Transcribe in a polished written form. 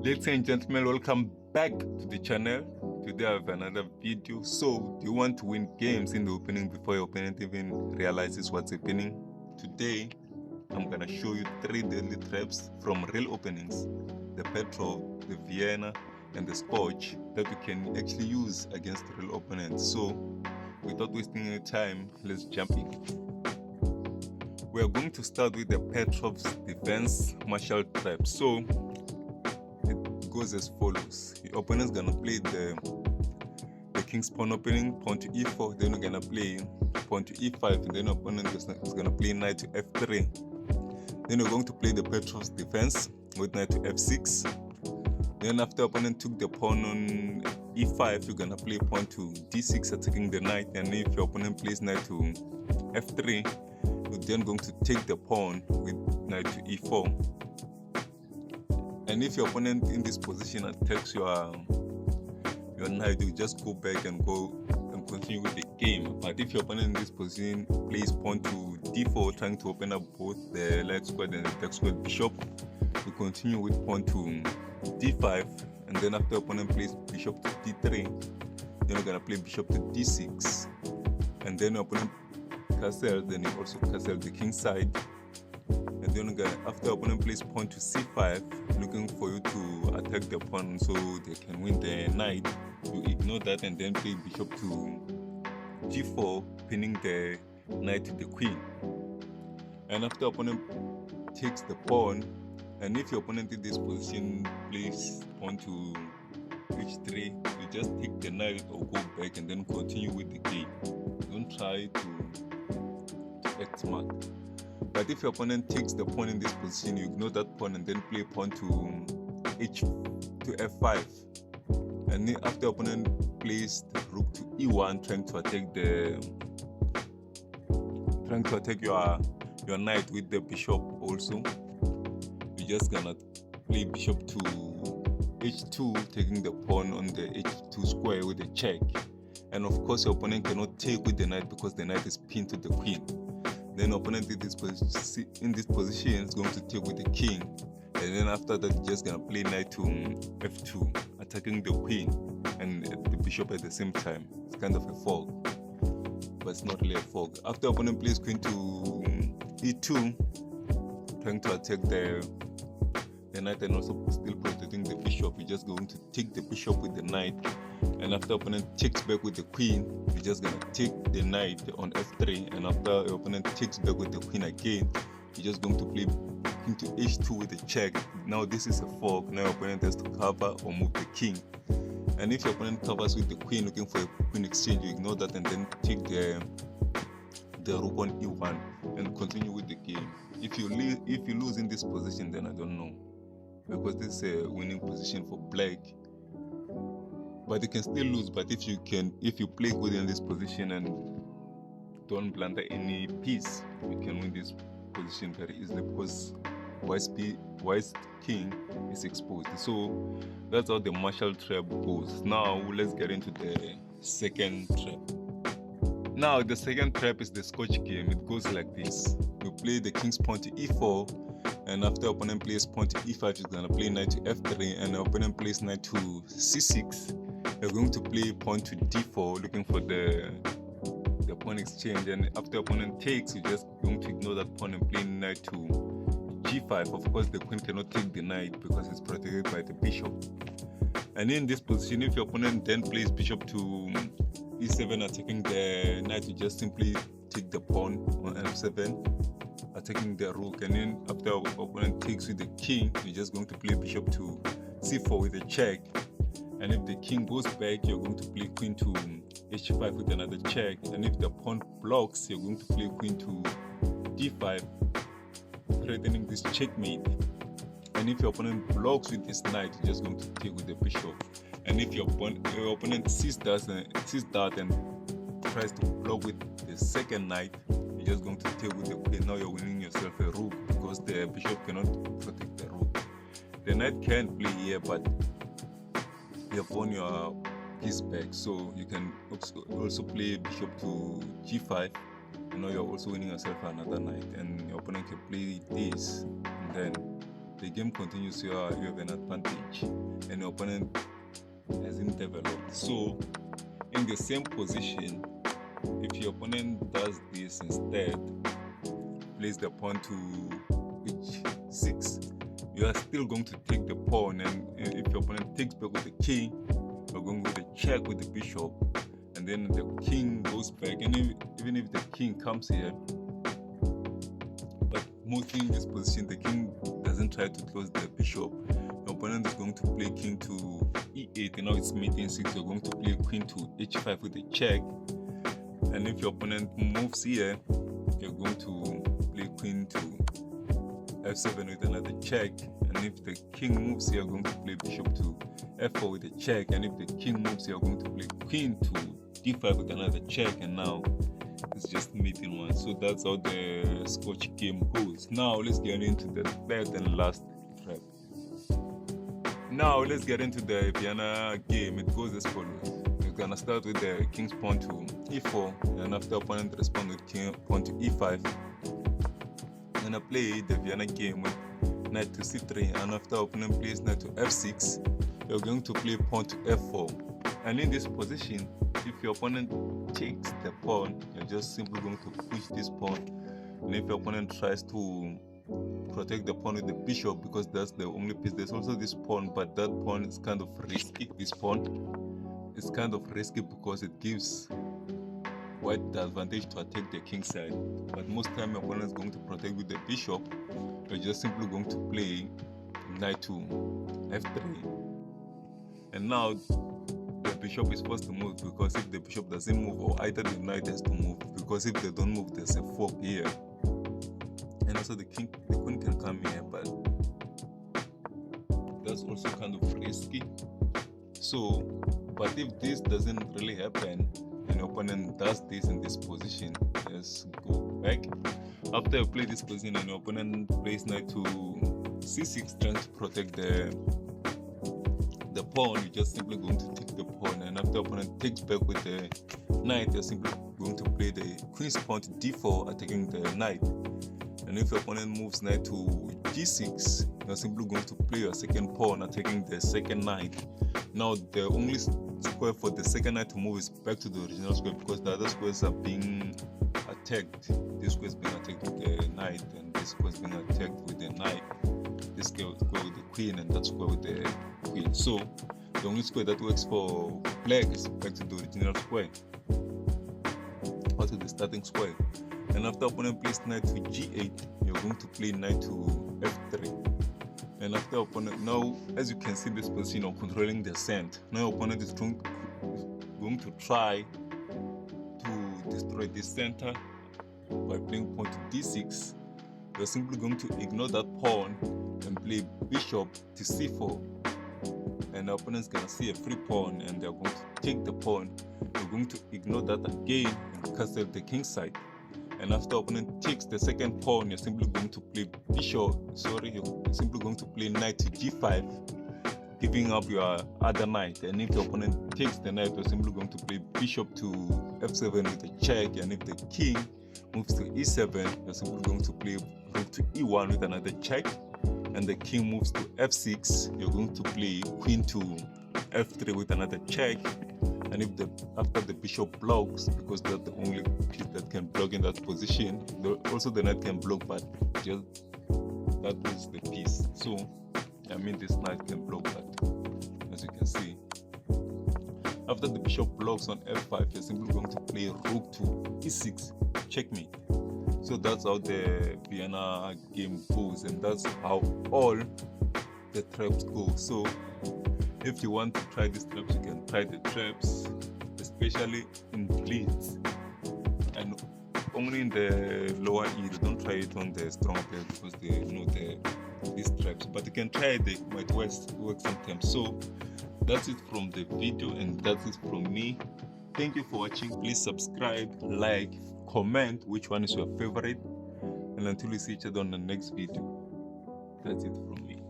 Ladies and gentlemen, welcome back to the channel. Today I have another video. So, do you want to win games in the opening before your opponent even realizes what's happening? Today, I'm gonna show you 3 deadly traps from real openings, the Petrov, the Vienna, and the Scotch that you can actually use against real opponents. So, without wasting any time, let's jump in. We are going to start with the Petrov's defense martial trap. So, it goes as follows. Your opponent's gonna play the king's pawn opening, pawn to e4, then we're gonna play pawn to e5, and then your opponent is gonna play knight to f3. Then we're going to play the Petrov's defense with knight to f6. Then after opponent took the pawn on e5, you're gonna play pawn to d6, attacking the knight, and if your opponent plays knight to f3, you're then going to take the pawn with knight to e4. And if your opponent in this position attacks your knight, you just go back and continue with the game. But if your opponent in this position plays pawn to d4, trying to open up both the light squared and the dark squared bishop, you continue with pawn to d5, and then after opponent plays bishop to d3, then we're gonna play bishop to d6, and then your opponent castle, then you also castle the king side, and then after opponent plays pawn to c5, looking for you to attack the pawn so they can win the knight, you ignore that and then play bishop to g4, pinning the knight to the queen. And after opponent takes the pawn, and if your opponent in this position plays pawn to h3, you just take the knight or go back and then continue with the game. Don't try to act smart. But if your opponent takes the pawn in this position, you ignore that pawn and then play pawn to f5. And then after opponent plays the rook to e1, trying to attack your knight with the bishop also, you're just gonna play bishop to h2, taking the pawn on the h2 square with a check. And of course your opponent cannot take with the knight because the knight is pinned to the queen. Then opponent in this position is going to take with the king, and then after that you're just gonna play knight to f2, attacking the queen and the bishop at the same time. It's kind of a fork, but it's not really a fork. After opponent plays queen to e2, trying to attack the knight and also still protecting the bishop, you're just going to take the bishop with the knight, and after opponent takes back with the queen, you're just gonna take the knight on f3, and after your opponent takes back with the queen again, you're just going to play king to h2 with a check. Now this is a fork. Now your opponent has to cover or move the king, and if your opponent covers with the queen looking for a queen exchange, you ignore that and then take the rook on e1 and continue with the game. If you lose in this position, then I don't know, because this is a winning position for black. But you can still lose. But if you play good in this position and don't blunder any piece, you can win this position very easily because white king is exposed. So that's how the martial trap goes. Now let's get into the second trap. Now the second trap is the Scotch game. It goes like this. You play the king's pawn to e4, and after opponent plays pawn to e5, you're gonna play knight to f3, and the opponent plays knight to c6. You're going to play pawn to d4, looking for the pawn exchange, and after opponent takes, you're just going to ignore that pawn and play knight to g5. Of course, the queen cannot take the knight because it's protected by the bishop. And in this position, if your opponent then plays bishop to e7, attacking the knight, you just simply take the pawn on f7, attacking the rook, and then after opponent takes with the king, you're just going to play bishop to c4 with a check. And if the king goes back, you're going to play queen to h5 with another check. And if the pawn blocks, you're going to play queen to d5, threatening this checkmate. And if your opponent blocks with this knight, you're just going to take with the bishop. And if your opponent sees that and tries to block with the second knight, you're just going to take with the queen. Now you're winning yourself a rook because the bishop cannot protect the rook. The knight can play here, but you have won your piece back, so you can also play bishop to g5, and now you're also winning yourself another knight, and your opponent can play this, and then the game continues, you have an advantage and your opponent hasn't developed. So in the same position, if your opponent does this instead, place the pawn to h6, you are still going to take the pawn, and if your opponent takes back with the king, you're going with a check with the bishop, and then the king goes back. And even if the king comes here, but mostly in this position the king doesn't try to close the bishop, the opponent is going to play king to e8, and now it's mate n6. You're going to play queen to h5 with a check, and if your opponent moves here, you're going to play queen to f7 with another check, and if the king moves here, you're going to play bishop to f4 with a check, and if the king moves here, you're going to play queen to d5 with another check, and now it's just mate in one. So that's how the Scotch game goes. Now let's get into the third and last trap. Now let's get into the Vienna game. It goes as follows. We're gonna start with the king's pawn to e4, and after opponent respond with king pawn to e5, I'm gonna play the Vienna game with knight to c3, and after opponent plays knight to f6, you're going to play pawn to f4. And in this position, if your opponent takes the pawn, you're just simply going to push this pawn, and if your opponent tries to protect the pawn with the bishop, because that's the only piece, there's also this pawn, but that pawn is kind of risky. This pawn is kind of risky because it gives white the advantage to attack the king side, but most time your opponent is going to protect with the bishop. You're just simply going to play knight to f3, and now the bishop is forced to move, because if the bishop doesn't move, or either the knight has to move, because if they don't move, there's a fork here, and also the queen can come here, but that's also kind of risky. So, but if this doesn't really happen and your opponent does this in this position, just go back. After you play this position and your opponent plays knight to c6, trying to protect the pawn, you're just simply going to take the pawn, and after opponent takes back with the knight, you're simply going to play the queen's pawn to d4, attacking the knight. And if your opponent moves knight to g6, you're simply going to play your second pawn, attacking the second knight. Now the only square for the second knight to move is back to the original square, because the other squares are being attacked. This square is being attacked with the knight, and this square is being attacked with the knight. This square with the queen, and that square with the queen. So the only square that works for black is back to the original square, or to the starting square. And after opponent plays knight to g8, you're going to play knight to f3. And after opponent, now as you can see this position of controlling the center, now opponent is going to try to destroy this center by playing pawn to d6. You're simply going to ignore that pawn and play bishop to c4, and the opponent's gonna see a free pawn, and they're going to take the pawn. You're going to ignore that again and castle the king side. And after opponent takes the second pawn, you're simply going to play you're simply going to play knight to g5, giving up your other knight. And if your opponent takes the knight, you're simply going to play bishop to f7 with a check, and if the king moves to e7, you're simply going to play rook to e1 with another check, and the king moves to f6, you're going to play queen to f3 with another check. And if after the bishop blocks, because that's the only piece that can block in that position, also the knight can block, but just that was the piece. So I mean this knight can block, but as you can see, after the bishop blocks on f5, you're simply going to play rook to e6, checkmate. So that's how the Vienna game goes, and that's how all the traps go. So if you want to try these traps, you can try the traps, especially in bleeds, and only in the lower E. Don't try it on the stronger players, because they know these traps, but you can try it. They might work sometimes. So that's it from the video, and that's it from me. Thank you for watching. Please subscribe, like, comment which one is your favorite, and until we see each other on the next video, that's it from me.